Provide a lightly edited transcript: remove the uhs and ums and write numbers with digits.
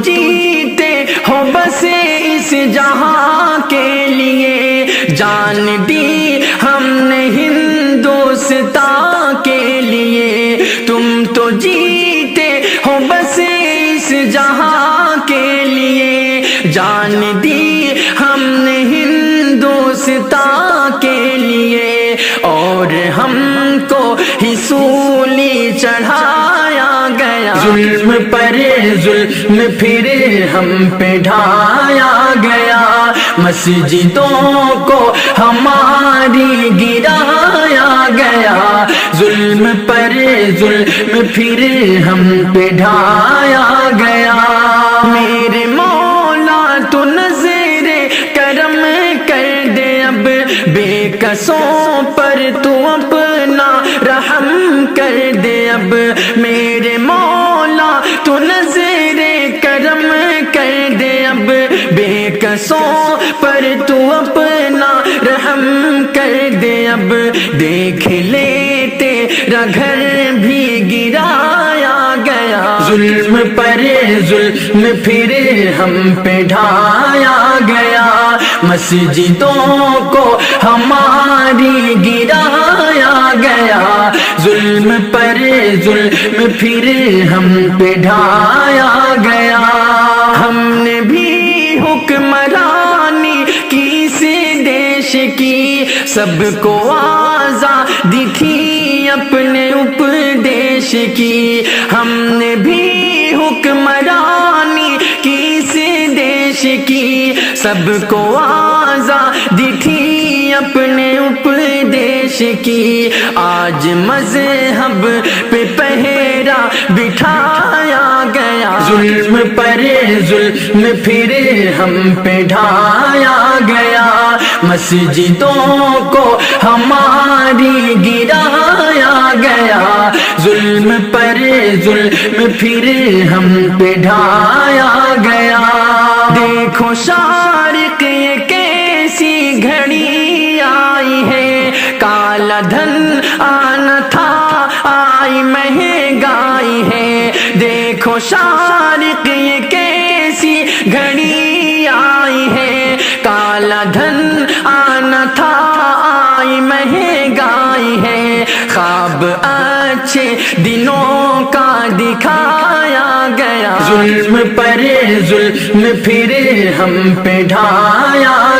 جیتے ہو بس اس جہاں کے لیے، جان دی ہم نے ہندوستان کے لیے، تم تو جیتے ہو بس اس جہاں کے لیے، جان دی ہم نے ہندوستان کے لیے، اور ہم کو ہی سولی چڑھایا گیا، ظلم پر ظلم پھر ہم پہ ڈھایا گیا، مسجدوں کو ہماری گرایا گیا، ظلم پر ظلم پھر ہم پہ ڈھایا گیا، میرے مولا تو نظر کرم کر دے، اب بے کسوں پر تو اپنا رحم کر دے، اب میرے مولا تو نظر کرم کر دے، اب بے کسوں پر تو اپنا رحم کر دے، اب دیکھ لے تیرا گھر بھی گرایا گیا، ظلم پر ظلم پھر ہم پہ ڈھایا گیا، مسجدوں کو ہماری گرایا گیا، ظلم پر ظلم پھر ہم پہ ڈھایا گیا، ہم نے بھی حکمرانی کی اس دیش کی، سب کو آزادی تھی اپنے اپدیش کی، ہم نے بھی حکمرانی کی اس دیش کی، سب کو آزادی تھی اپنے اپدیش کی، آج مذہب پہ پہرا بٹھایا گیا، ظلم پر ظلم پھر ہم پہ ڈھایا گیا، مسجدوں کو ہماری گرایا گیا، ظلم پر ظلم پھر ہم پہ ڈھایا گیا، دیکھو شارق یہ کیسی گھڑی آئی ہے، کالا دھن آنا تھا آئی مہنگائی ہے، دیکھو شارق یہ کیسی گھڑی آئی ہے، کالا دھن آنا تھا آئی مہنگائی ہے، خواب اچھے دنوں کا دکھایا گیا، ظلم پر ظلم پھر ہم پہ ڈھایا گیا۔